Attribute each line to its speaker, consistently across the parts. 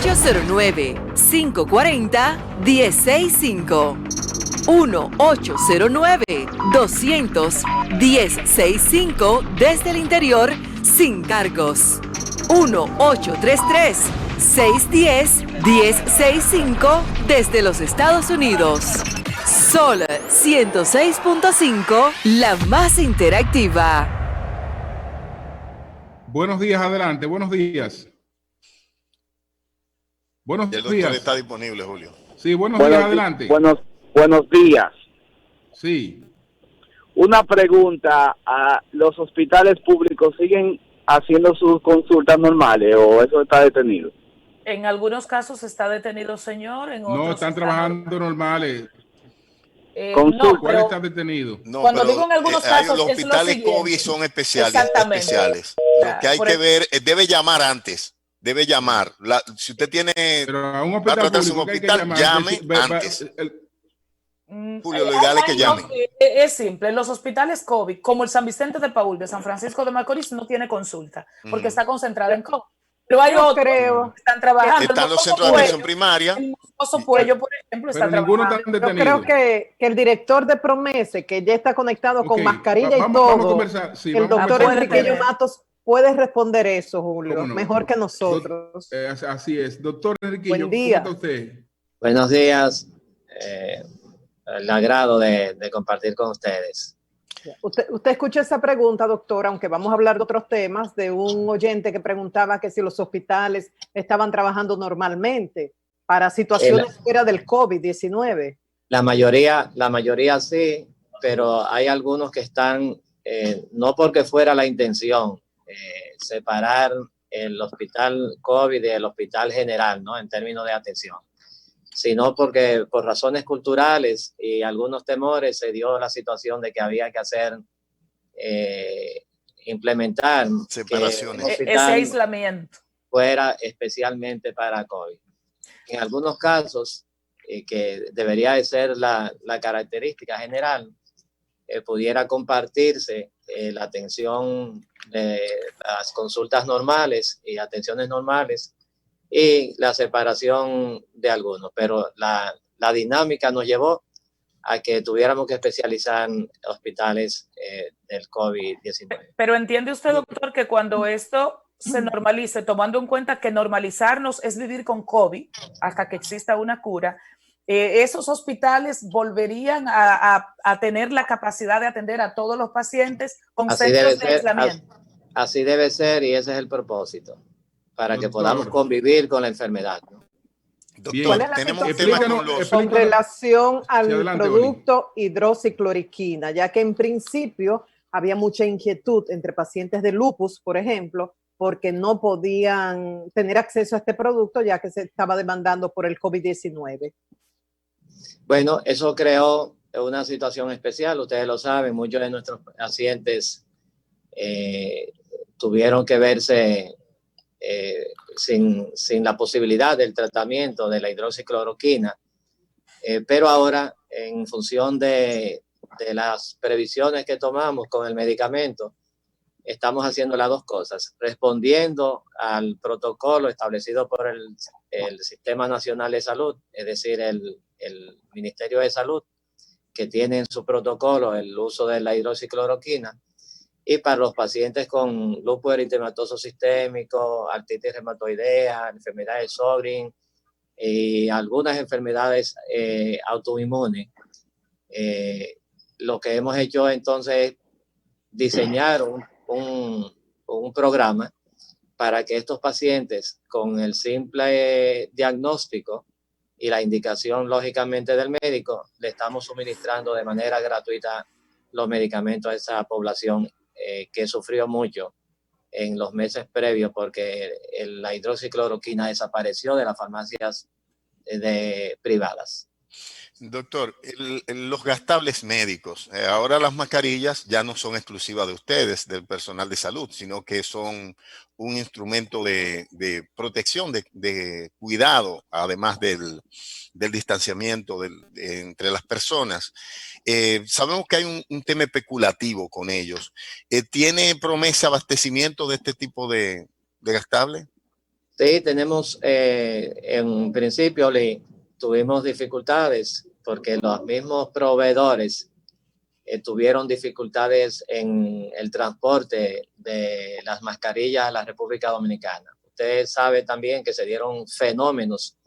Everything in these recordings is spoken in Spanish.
Speaker 1: 1-809-540-1065. 1-809-200-1065 desde el interior sin cargos. 1-833-610-1065 desde los Estados Unidos. Sol 106.5, la más interactiva.
Speaker 2: Buenos días, adelante, buenos días. Buenos días.
Speaker 3: El doctor está disponible, Julio.
Speaker 2: Sí, buenos días, adelante.
Speaker 4: Buenos días.
Speaker 2: Sí.
Speaker 4: Una pregunta, ¿los hospitales públicos siguen haciendo sus consultas normales o eso está detenido?
Speaker 5: En algunos casos está detenido, señor. En otros
Speaker 2: no, están trabajando normales. ¿Cuál está detenido?
Speaker 3: No,
Speaker 5: cuando digo en algunos casos,
Speaker 3: los hospitales COVID son especiales. Lo que hay que ver, debe llamar antes. Debe llamar. Si usted tiene
Speaker 2: pero a un
Speaker 3: va a tratarse un hospital, llame antes. Julio, lo ideal es que llame.
Speaker 5: Es simple. Los hospitales COVID, como el San Vicente de Paúl de San Francisco de Macorís, no tiene consulta porque está concentrada en COVID. Pero hay otros que están trabajando.
Speaker 3: Están los centros de atención primaria.
Speaker 5: El Moscoso Puello, por ejemplo, está trabajando.
Speaker 6: Yo creo que el director de Promese, que ya está conectado con mascarilla y todo,
Speaker 2: vamos a conversar. Sí,
Speaker 6: el doctor Enriquillo Matos puede responder eso, Julio,
Speaker 2: no?
Speaker 6: mejor que nosotros.
Speaker 2: Así es. Doctor Enriquillo,
Speaker 6: buen día.
Speaker 2: ¿cómo está usted?
Speaker 7: Buenos días. El agrado de compartir con ustedes.
Speaker 6: Usted escucha esa pregunta, doctora, aunque vamos a hablar de otros temas, de un oyente que preguntaba que si los hospitales estaban trabajando normalmente para situaciones fuera del COVID-19.
Speaker 7: La mayoría sí, pero hay algunos que están, no porque fuera la intención, separar el hospital COVID del hospital general, ¿no? En términos de atención, sino porque por razones culturales y algunos temores se dio la situación de que había que hacer, implementar
Speaker 3: separaciones,
Speaker 5: ese aislamiento
Speaker 7: fuera especialmente para COVID. En algunos casos, que debería de ser la característica general, pudiera compartirse la atención de las consultas normales y atenciones normales y la separación de algunos, pero la dinámica nos llevó a que tuviéramos que especializar en hospitales del COVID-19.
Speaker 5: Pero entiende usted, doctor, que cuando esto se normalice, tomando en cuenta que normalizarnos es vivir con COVID hasta que exista una cura, esos hospitales volverían a tener la capacidad de atender a todos los pacientes con centros de aislamiento.
Speaker 7: Así debe ser, y ese es el propósito, para que podamos convivir con la enfermedad, ¿no?
Speaker 6: Doctor, tenemos un tema con relación al producto hidroxicloroquina, ya que en principio había mucha inquietud entre pacientes de lupus, por ejemplo, porque no podían tener acceso a este producto ya que se estaba demandando por el COVID-19.
Speaker 7: Bueno, eso creó una situación especial, ustedes lo saben, muchos de nuestros pacientes tuvieron que verse sin la posibilidad del tratamiento de la hidroxicloroquina, pero ahora en función de las previsiones que tomamos con el medicamento, estamos haciendo las dos cosas, respondiendo al protocolo establecido por el Sistema Nacional de Salud, es decir, el Ministerio de Salud, que tiene en su protocolo el uso de la hidroxicloroquina, y para los pacientes con lupus eritematoso sistémico, artritis reumatoidea, enfermedades de Sjögren y algunas enfermedades autoinmunes. Lo que hemos hecho entonces es diseñar un programa para que estos pacientes, con el simple diagnóstico y la indicación lógicamente del médico, le estamos suministrando de manera gratuita los medicamentos a esa población que sufrió mucho en los meses previos porque la hidroxicloroquina desapareció de las farmacias privadas.
Speaker 3: Doctor, los gastables médicos, ahora las mascarillas ya no son exclusivas de ustedes, del personal de salud, sino que son un instrumento de protección, de cuidado, además del distanciamiento entre las personas. Sabemos que hay un tema especulativo con ellos. ¿Tiene promesa abastecimiento de este tipo de gastables?
Speaker 7: Sí, tenemos, en principio, tuvimos dificultades porque los mismos proveedores tuvieron dificultades en el transporte de las mascarillas a la República Dominicana. Usted sabe también que se dieron fenómenos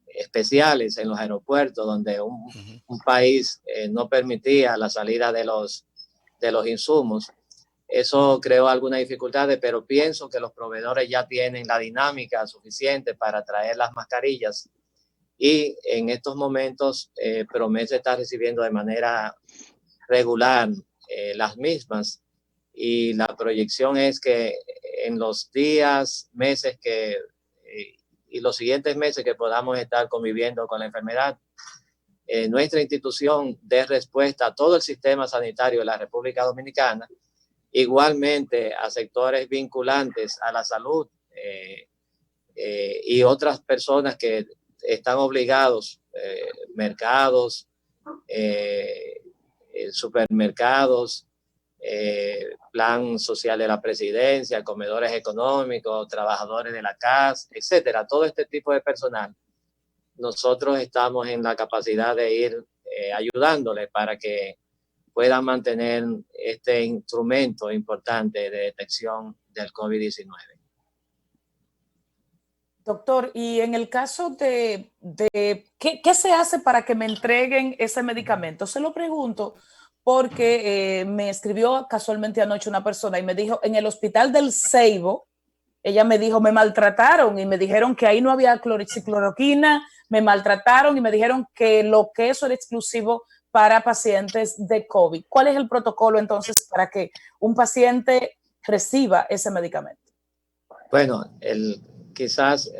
Speaker 7: especiales en los aeropuertos donde un país no permitía la salida de los insumos. Eso creó algunas dificultades, pero pienso que los proveedores ya tienen la dinámica suficiente para traer las mascarillas y en estos momentos Promesa está recibiendo de manera regular las mismas y la proyección es que en los días, meses y los siguientes meses que podamos estar conviviendo con la enfermedad, nuestra institución dé respuesta a todo el sistema sanitario de la República Dominicana, igualmente a sectores vinculantes a la salud y otras personas que están obligados, mercados, supermercados, plan social de la presidencia, comedores económicos, trabajadores de la casa, etcétera, todo este tipo de personal. Nosotros estamos en la capacidad de ir ayudándoles para que puedan mantener este instrumento importante de detección del COVID-19.
Speaker 5: Doctor, y en el caso de ¿qué se hace para que me entreguen ese medicamento? Se lo pregunto porque me escribió casualmente anoche una persona y me dijo, en el hospital del Ceibo, ella me dijo, me maltrataron y me dijeron que ahí no había cloroquina, me maltrataron y me dijeron que eso era exclusivo para pacientes de COVID. ¿Cuál es el protocolo entonces para que un paciente reciba ese medicamento?
Speaker 7: Bueno, quizás,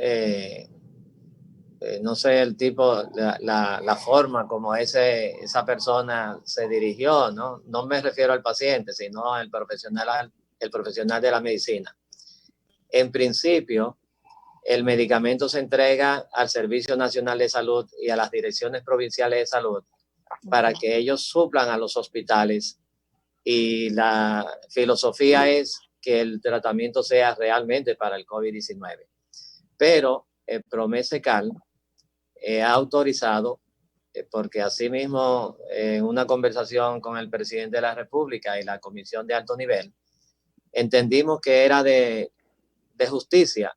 Speaker 7: no sé el tipo, la forma como esa persona se dirigió, ¿no? No me refiero al paciente, sino al profesional de la medicina. En principio, el medicamento se entrega al Servicio Nacional de Salud y a las direcciones provinciales de salud para que ellos suplan a los hospitales y la filosofía es que el tratamiento sea realmente para el COVID-19. Pero Promesecal ha autorizado, porque asimismo en una conversación con el presidente de la República y la Comisión de Alto Nivel, entendimos que era de justicia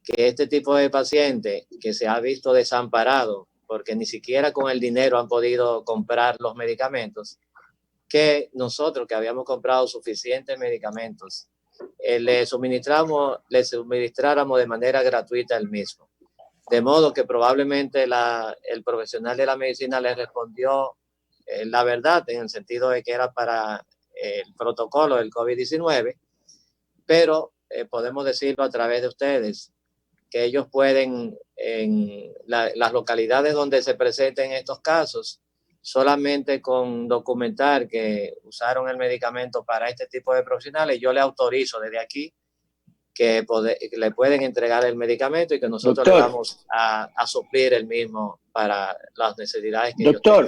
Speaker 7: que este tipo de paciente que se ha visto desamparado porque ni siquiera con el dinero han podido comprar los medicamentos, que nosotros que habíamos comprado suficientes medicamentos, le suministráramos de manera gratuita el mismo. De modo que probablemente el profesional de la medicina le respondió la verdad en el sentido de que era para el protocolo del COVID-19, pero podemos decirlo a través de ustedes, que ellos pueden, en las localidades donde se presenten estos casos, solamente con documentar que usaron el medicamento para este tipo de profesionales, yo le autorizo desde aquí que le pueden entregar el medicamento y que nosotros le vamos a suplir el mismo para las necesidades que
Speaker 8: doctor,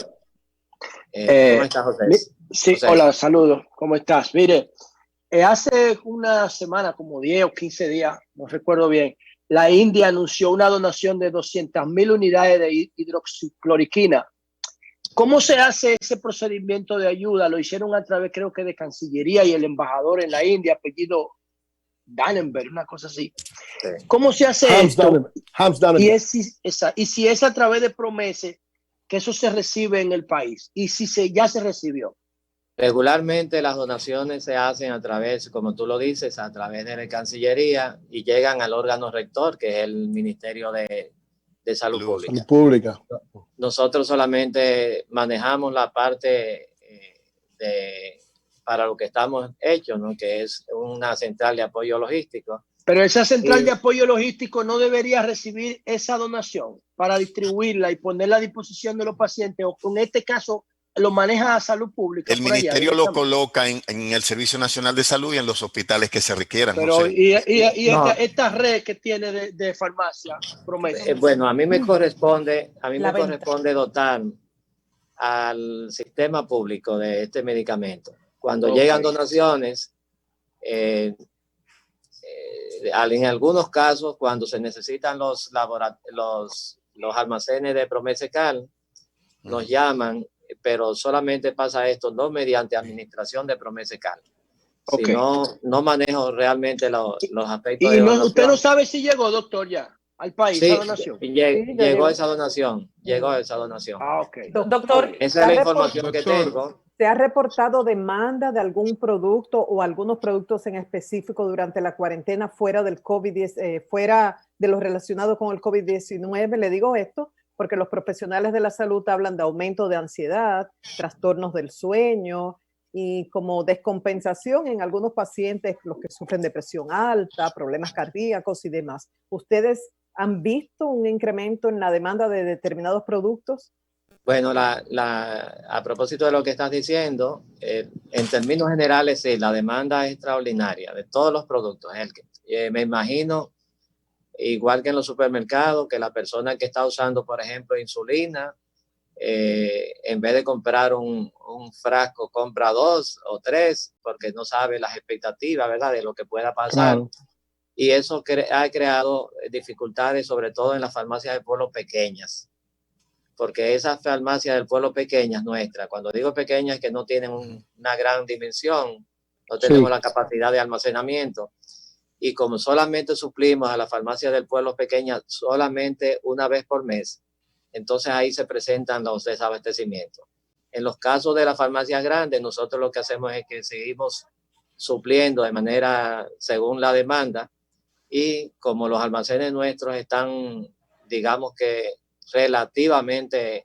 Speaker 7: ellos tengan. ¿Cómo estás, José?
Speaker 8: Sí, José. Hola, saludos, ¿cómo estás? Mire, hace una semana, como 10 o 15 días, no recuerdo bien, la India anunció una donación de 200,000 unidades de hidroxicloroquina. ¿Cómo se hace ese procedimiento de ayuda? Lo hicieron a través, creo que de Cancillería y el embajador en la India, apellido Dannenberg, una cosa así. Sí. ¿Cómo se hace esto? Y si es a través de Promesa, que eso se recibe en el país. Y si ya se recibió.
Speaker 7: Regularmente las donaciones se hacen a través, como tú lo dices, a través de la Cancillería y llegan al órgano rector, que es el Ministerio de Salud Pública. Nosotros solamente manejamos la parte para lo que estamos hechos, ¿no? Que es una central de apoyo logístico.
Speaker 8: Pero esa central de apoyo logístico no debería recibir esa donación para distribuirla y ponerla a disposición de los pacientes, o en este caso lo maneja a Salud Pública.
Speaker 3: El ministerio lo coloca en el Servicio Nacional de Salud y en los hospitales que se requieran.
Speaker 8: Pero no sé. Esta red que tiene de farmacia, Promesa.
Speaker 7: Bueno, a mí me corresponde dotar al sistema público de este medicamento. Cuando llegan donaciones, en algunos casos, cuando se necesitan los almacenes de Promesecal, nos llaman, pero solamente pasa esto no mediante administración de Promesecal.
Speaker 8: Okay.
Speaker 7: Si no manejo realmente los aspectos
Speaker 8: de
Speaker 7: donación.
Speaker 8: ¿Usted no sabe si llegó, doctor, ya al país,
Speaker 7: sí,
Speaker 8: esa donación?
Speaker 7: Llegó esa donación. Llegó esa donación.
Speaker 8: Okay.
Speaker 5: Doctor,
Speaker 7: esa es la información que tengo.
Speaker 6: ¿Se ha reportado demanda de algún producto o algunos productos en específico durante la cuarentena fuera del COVID-19, fuera de lo relacionado con el COVID-19? Le digo esto porque los profesionales de la salud hablan de aumento de ansiedad, trastornos del sueño y como descompensación en algunos pacientes, los que sufren depresión alta, problemas cardíacos y demás. ¿Ustedes han visto un incremento en la demanda de determinados productos?
Speaker 7: Bueno, a propósito de lo que estás diciendo, en términos generales, sí, la demanda es extraordinaria de todos los productos. Me imagino, igual que en los supermercados, que la persona que está usando, por ejemplo, insulina, en vez de comprar un frasco, compra 2 o 3, porque no sabe las expectativas, ¿verdad?, de lo que pueda pasar. Claro. Y eso ha creado dificultades, sobre todo en las farmacias de pueblo pequeñas. Porque esas farmacias del pueblo pequeñas nuestras, cuando digo pequeñas, que no tienen una gran dimensión, no tenemos la capacidad de almacenamiento, y como solamente suplimos a las farmacias del pueblo pequeñas solamente una vez por mes, entonces ahí se presentan los desabastecimientos. En los casos de las farmacias grandes, nosotros lo que hacemos es que seguimos supliendo de manera según la demanda, y como los almacenes nuestros están, digamos que relativamente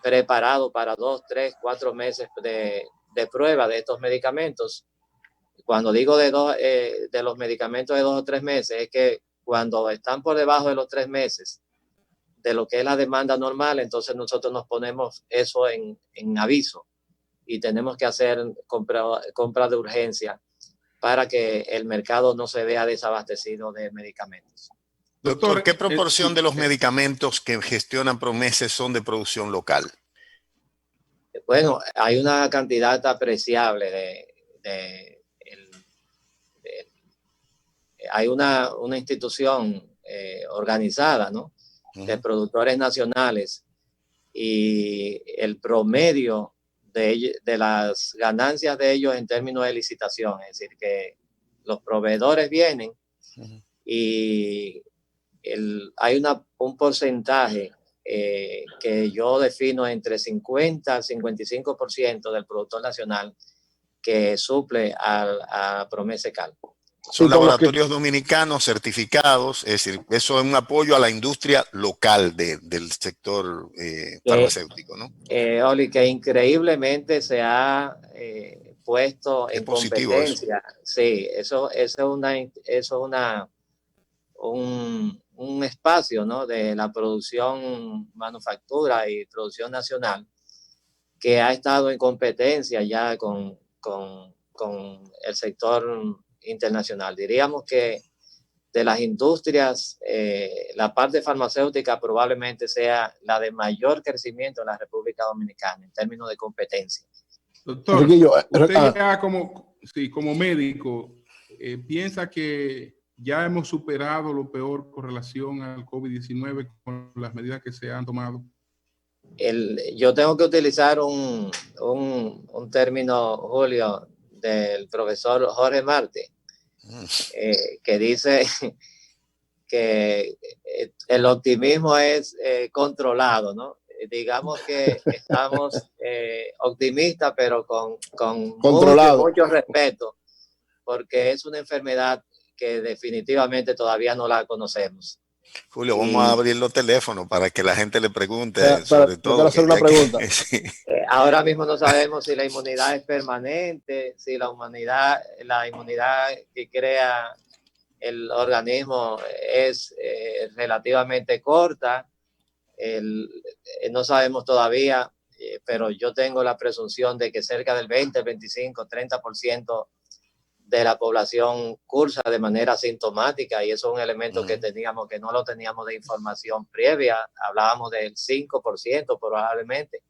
Speaker 7: preparado para 2, 3, 4 meses de prueba de estos medicamentos. Cuando digo de los medicamentos de 2 o 3 meses, es que cuando están por debajo de los 3 meses de lo que es la demanda normal, entonces nosotros nos ponemos eso en aviso y tenemos que hacer compra de urgencia para que el mercado no se vea desabastecido de medicamentos.
Speaker 3: Doctor, ¿qué proporción de los medicamentos que gestionan Promeses son de producción local?
Speaker 7: Bueno, hay una cantidad apreciable hay una institución organizada, ¿no?, de productores nacionales, y el promedio de las ganancias de ellos en términos de licitación, es decir, que los proveedores vienen y hay un porcentaje que yo defino entre 50 al 55% del productor nacional que suple a Promesecal.
Speaker 3: Son laboratorios dominicanos certificados, es decir, eso es un apoyo a la industria local del sector farmacéutico, ¿no?
Speaker 7: Oli, que increíblemente se ha puesto en competencia. Eso. Sí, eso es un espacio, ¿no?, de la producción, manufactura y producción nacional que ha estado en competencia ya con el sector internacional. Diríamos que de las industrias, la parte farmacéutica probablemente sea la de mayor crecimiento en la República Dominicana en términos de competencia.
Speaker 2: Doctor, usted ya como médico, ¿piensa que ya hemos superado lo peor con relación al COVID-19 con las medidas que se han tomado?
Speaker 7: Yo tengo que utilizar un término, Julio, del profesor Jorge Marte, que dice que el optimismo es controlado, ¿no? Digamos que estamos optimistas, pero con mucho respeto, porque es una enfermedad que definitivamente todavía no la conocemos.
Speaker 3: Julio, vamos a abrir los teléfonos para que la gente le pregunte sobre todo.
Speaker 8: Quiero hacer una pregunta.
Speaker 3: Sí.
Speaker 7: Ahora mismo no sabemos si la inmunidad es permanente, si la inmunidad que crea el organismo es relativamente corta. No sabemos todavía, pero yo tengo la presunción de que cerca del 20, 25, 30% de la población cursa de manera asintomática, y eso es un elemento que no lo teníamos de información previa. Hablábamos del 5% probablemente.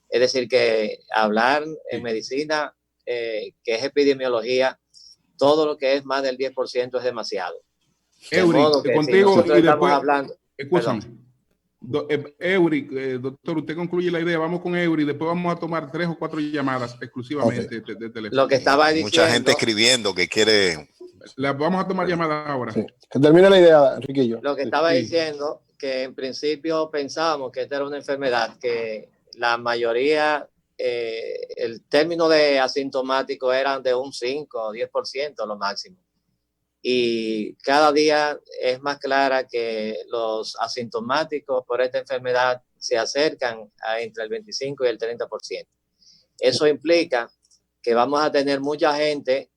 Speaker 7: Es decir, que hablar en medicina, que es epidemiología, todo lo que es más del 10% es demasiado.
Speaker 2: Eury, contigo
Speaker 7: si
Speaker 2: y después,
Speaker 7: hablando,
Speaker 2: escúchame. Eury, doctor, usted concluye la idea. Vamos con Eury, después vamos a tomar 3 o 4 llamadas exclusivamente de teléfono.
Speaker 7: Lo que estaba diciendo.
Speaker 3: Mucha gente escribiendo que quiere.
Speaker 2: Vamos a tomar llamadas ahora.
Speaker 9: Sí. Que termine la idea, Enriquillo.
Speaker 7: Lo que estaba diciendo, que en principio pensábamos que esta era una enfermedad que la mayoría, el término de asintomático eran de un 5 o 10% lo máximo. Y cada día es más clara que los asintomáticos por esta enfermedad se acercan a entre el 25 y el 30%. Eso implica que vamos a tener mucha gente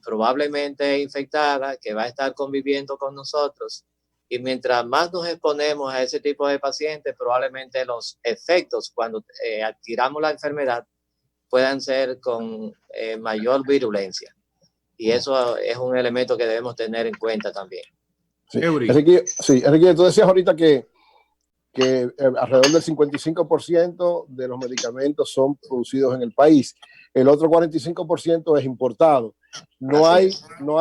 Speaker 7: probablemente infectada, que va a estar conviviendo con nosotros, y mientras más nos exponemos a ese tipo de pacientes, probablemente los efectos cuando adquiramos la enfermedad puedan ser con mayor virulencia, y eso es un elemento que debemos tener en cuenta también.
Speaker 9: Sí, Enrique, tú decías ahorita que alrededor del 55% de los medicamentos son producidos en el país, el otro 45% es importado. No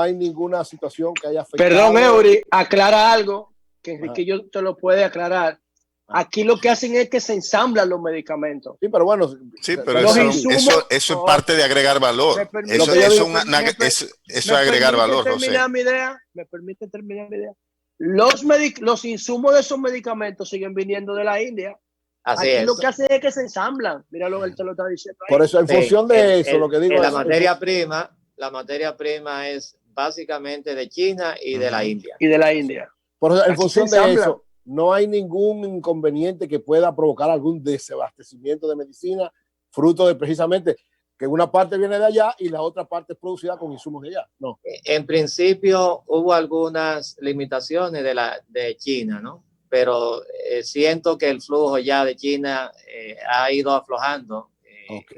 Speaker 9: hay ninguna situación que haya afectado.
Speaker 8: Perdón, Eury, aclara algo que Enriquillo te lo puede aclarar. Aquí lo que hacen es que se ensamblan los medicamentos.
Speaker 9: Sí, pero bueno.
Speaker 3: Sí, pero eso es parte de agregar valor. Eso es agregar valor, José.
Speaker 8: ¿Me permite terminar mi idea? Los insumos de esos medicamentos siguen viniendo de la India.
Speaker 7: Así
Speaker 8: Aquí
Speaker 7: es.
Speaker 8: Lo que hace es que se ensamblan. Mira lo que él te lo está diciendo ahí.
Speaker 9: Por eso, en función de eso, lo que digo
Speaker 7: la materia prima es básicamente de China y de la India.
Speaker 8: Y de la India.
Speaker 9: Por eso, en función de eso, no hay ningún inconveniente que pueda provocar algún desabastecimiento de medicina, fruto de precisamente que una parte viene de allá y la otra parte es producida con insumos de allá. No.
Speaker 7: En principio hubo algunas limitaciones de China, ¿no? Pero siento que el flujo ya de China ha ido aflojando,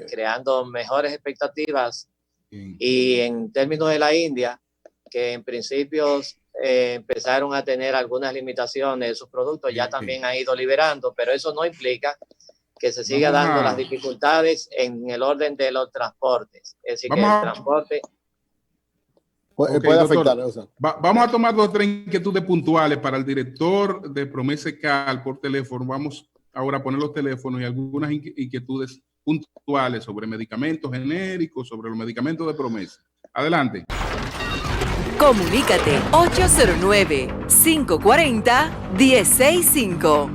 Speaker 7: creando mejores expectativas. Y en términos de la India, que en principio empezaron a tener algunas limitaciones de sus productos, ya también ha ido liberando, pero eso no implica que se siga dando las dificultades en el orden de los transportes. Es decir, que el transporte
Speaker 9: puede afectar.
Speaker 2: Vamos a tomar 2 o 3 inquietudes puntuales para el director de Promesa Cal por teléfono. Vamos ahora a poner los teléfonos y algunas inquietudes puntuales sobre medicamentos genéricos, sobre los medicamentos de Promesa. Adelante.
Speaker 1: Comunícate 809-540-1065.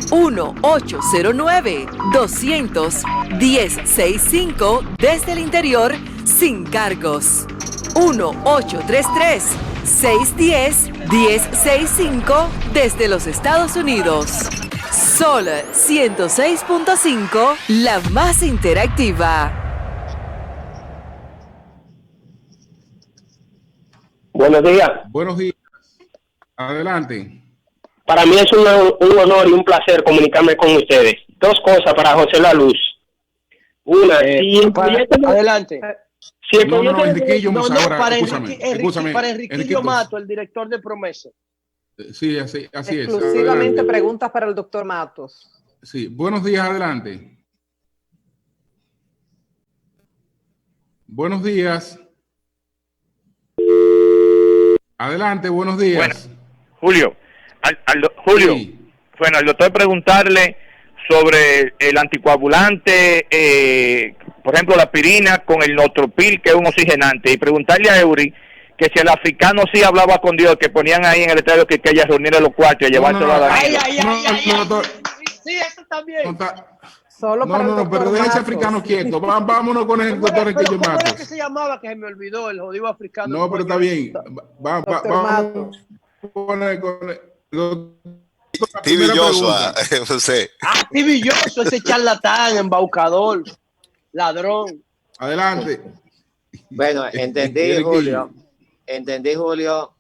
Speaker 1: 1-809-200-1065 desde el interior sin cargos. 1-833-610-1065 desde los Estados Unidos. Sol 106.5, la más interactiva.
Speaker 10: Buenos días.
Speaker 2: Buenos días. Adelante.
Speaker 10: Para mí es un honor y un placer comunicarme con ustedes. 2 cosas para José La Luz. Una,
Speaker 8: adelante.
Speaker 10: Si el
Speaker 2: Enriquillo,
Speaker 8: para Enriquillo Mato, el director de Promesa.
Speaker 2: Sí, así es.
Speaker 6: Exclusivamente preguntas para el doctor Matos.
Speaker 2: Sí, buenos días, adelante. Buenos días. Adelante, buenos días.
Speaker 11: Bueno, Julio. Julio, sí. Bueno, al doctor preguntarle sobre el anticoagulante, por ejemplo, la aspirina con el Notropil, que es un oxigenante, y preguntarle a Eury que si el africano sí hablaba con Dios, que ponían ahí en el estadio que ella reuniera los cuartos y llevárselo a Danilo.
Speaker 8: Sí, eso también.
Speaker 6: Solo para
Speaker 2: pero deja ese africano quieto. Vámonos con el doctor Enriquillo Matos.
Speaker 8: ¿Cómo es que se llamaba? Que se me olvidó, el jodido africano.
Speaker 2: No, pero está bien. Vamos con el
Speaker 3: Tibi Joshua, José.
Speaker 8: Tibi Joshua, ese charlatán, embaucador, ladrón.
Speaker 2: Adelante.
Speaker 7: Bueno, entendí, Julio,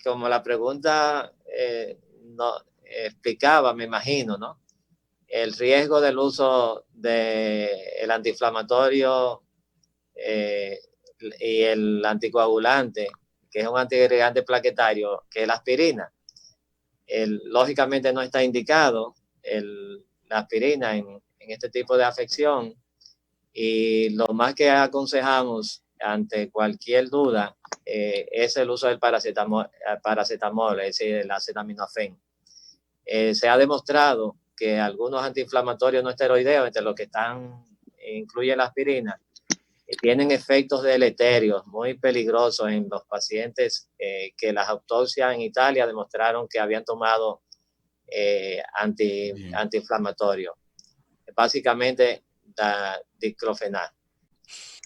Speaker 7: como la pregunta no explicaba, me imagino, ¿no? El riesgo del uso del antiinflamatorio y el anticoagulante, que es un antiagregante plaquetario, que es la aspirina. Lógicamente no está indicado la aspirina en este tipo de afección, y lo más que aconsejamos ante cualquier duda es el uso del paracetamol, es decir, el acetaminofén. Se ha demostrado que algunos antiinflamatorios no esteroideos, entre los que incluye la aspirina, tienen efectos deleterios muy peligrosos en los pacientes que las autopsias en Italia demostraron que habían tomado antiinflamatorios. Básicamente, diclofenac.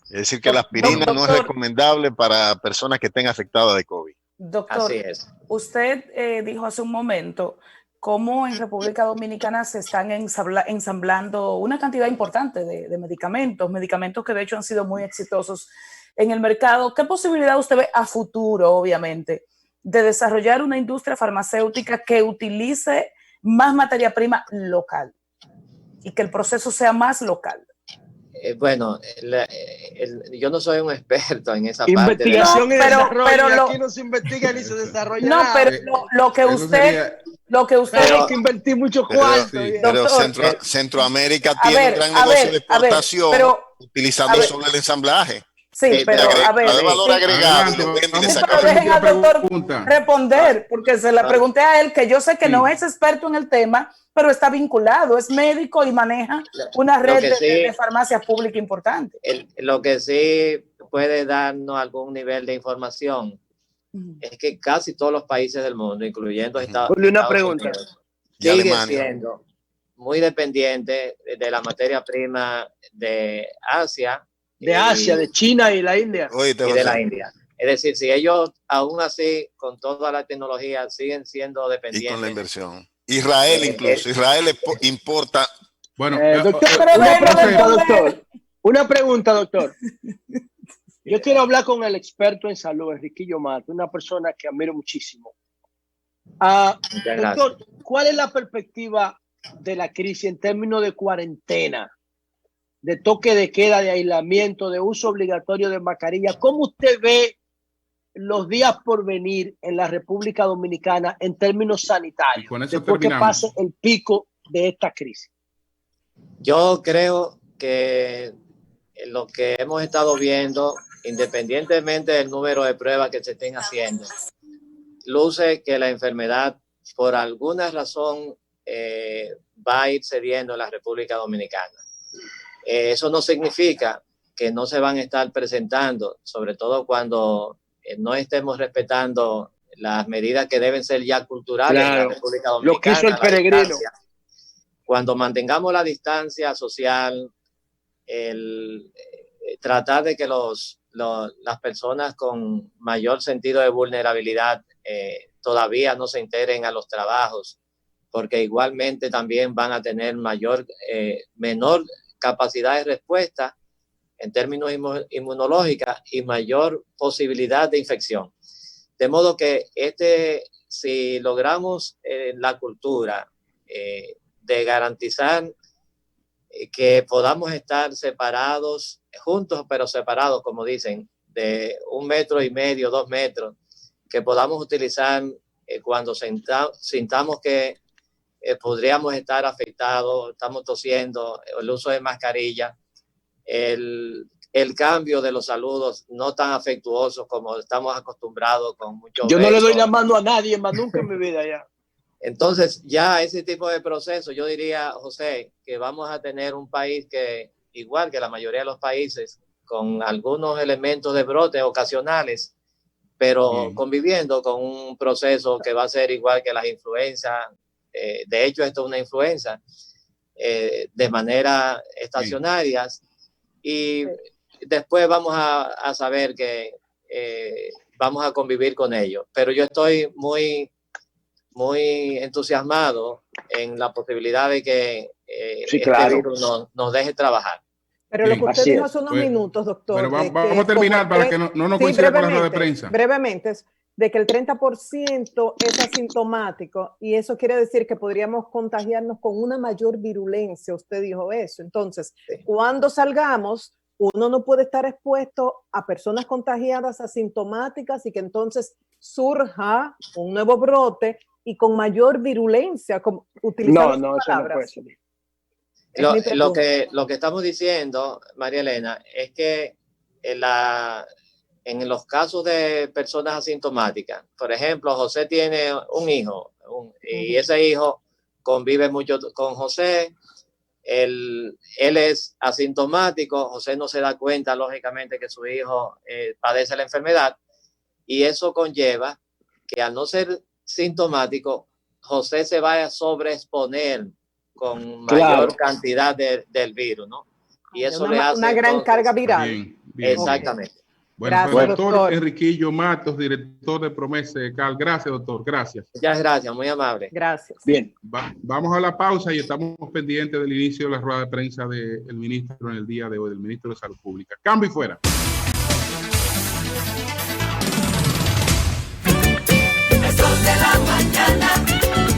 Speaker 3: Es decir, que la aspirina no es recomendable para personas que estén afectadas de COVID.
Speaker 5: Doctor,
Speaker 7: así es.
Speaker 5: Usted dijo hace un momento cómo en República Dominicana se están ensamblando una cantidad importante de medicamentos que de hecho han sido muy exitosos en el mercado. ¿Qué posibilidad usted ve a futuro, obviamente, de desarrollar una industria farmacéutica que utilice más materia prima local y que el proceso sea más local?
Speaker 7: Bueno, yo no soy un experto en esa
Speaker 8: investigación
Speaker 7: parte.
Speaker 8: Y desarrollo. Aquí no se investiga ni se desarrolla nada.
Speaker 5: Pero lo que usted
Speaker 8: hay que invertir mucho cuarto.
Speaker 3: Pero Centroamérica tiene un gran negocio de exportación utilizando solo el ensamblaje.
Speaker 5: Sí, pero a ver,
Speaker 3: valor agregado.
Speaker 5: Pero dejen al doctor responder, porque se la pregunté a él, que yo sé que no es experto en el tema, pero está vinculado, es médico y maneja una red de farmacias públicas importante.
Speaker 7: Lo que sí puede darnos algún nivel de información es que casi todos los países del mundo, incluyendo Estados Unidos, siguen siendo muy dependientes de la materia prima de Asia.
Speaker 8: De China y la India.
Speaker 7: Y de la India. Es decir, si ellos aún así, con toda la tecnología, siguen siendo dependientes.
Speaker 3: Y con la inversión. Israel incluso. Israel importa.
Speaker 2: Bueno,
Speaker 8: doctor, una pregunta, doctor. Yo quiero hablar con el experto en salud, Enriquillo Mate, una persona que admiro muchísimo. Doctor, ¿cuál es la perspectiva de la crisis en términos de cuarentena, de toque de queda, de aislamiento, de uso obligatorio de mascarilla? ¿Cómo usted ve los días por venir en la República Dominicana en términos sanitarios, después que pase el pico de esta crisis?
Speaker 7: Yo creo que lo que hemos estado viendo, independientemente del número de pruebas que se estén haciendo, luce que la enfermedad, por alguna razón, va a ir cediendo en la República Dominicana. Eso no significa que no se van a estar presentando, sobre todo cuando no estemos respetando las medidas que deben ser ya culturales en la República Dominicana.
Speaker 8: Lo que hizo el peregrino.
Speaker 7: Cuando mantengamos la distancia social, tratar de que las personas con mayor sentido de vulnerabilidad todavía no se integren a los trabajos, porque igualmente también van a tener menor capacidad de respuesta en términos inmunológicos y mayor posibilidad de infección. De modo que si logramos la cultura de garantizar que podamos estar separados, juntos pero separados, como dicen, de 1,5 metros, 2 metros, que podamos utilizar cuando sintamos que podríamos estar afectados, estamos tosiendo, el uso de mascarilla, el cambio de los saludos no tan afectuosos como estamos acostumbrados con muchos.
Speaker 8: Yo no le doy la mano a nadie más nunca en mi vida ya.
Speaker 7: Entonces, ya ese tipo de proceso, yo diría, José, que vamos a tener un país que, igual que la mayoría de los países, con algunos elementos de brotes ocasionales, pero conviviendo con un proceso que va a ser igual que las influencias. De hecho, esto es una influenza de manera estacionarias, y después vamos a saber que vamos a convivir con ello. Pero yo estoy muy entusiasmado en la posibilidad de que virus nos deje trabajar.
Speaker 6: Pero lo que usted dijo hace unos minutos, doctor.
Speaker 2: Bueno, vamos a terminar para que no nos coincida con la rueda de prensa.
Speaker 6: Brevemente, de que el 30% es asintomático, y eso quiere decir que podríamos contagiarnos con una mayor virulencia. Usted dijo eso. Entonces, cuando salgamos, uno no puede estar expuesto a personas contagiadas asintomáticas y que entonces surja un nuevo brote y con mayor virulencia, como utilizando sus palabras.
Speaker 8: Eso no puede ser.
Speaker 7: Lo que estamos diciendo, María Elena, es que en en los casos de personas asintomáticas, por ejemplo, José tiene un hijo y ese hijo convive mucho con José, él es asintomático, José no se da cuenta, lógicamente, que su hijo padece la enfermedad, y eso conlleva que al no ser sintomático, José se vaya a sobreexponer con mayor cantidad del virus, ¿no? Y eso le hace
Speaker 6: una gran carga viral.
Speaker 2: Bien.
Speaker 7: Exactamente.
Speaker 2: Bueno, gracias, doctor Enriquillo Matos, director de Promesa ECAL. Gracias, doctor. Gracias.
Speaker 7: Muchas gracias, muy amable.
Speaker 6: Gracias.
Speaker 8: Bien.
Speaker 2: Vamos a la pausa y estamos pendientes del inicio de la rueda de prensa del ministro en el día de hoy, del ministro de Salud Pública. Cambio y fuera.
Speaker 1: El sol de la mañana.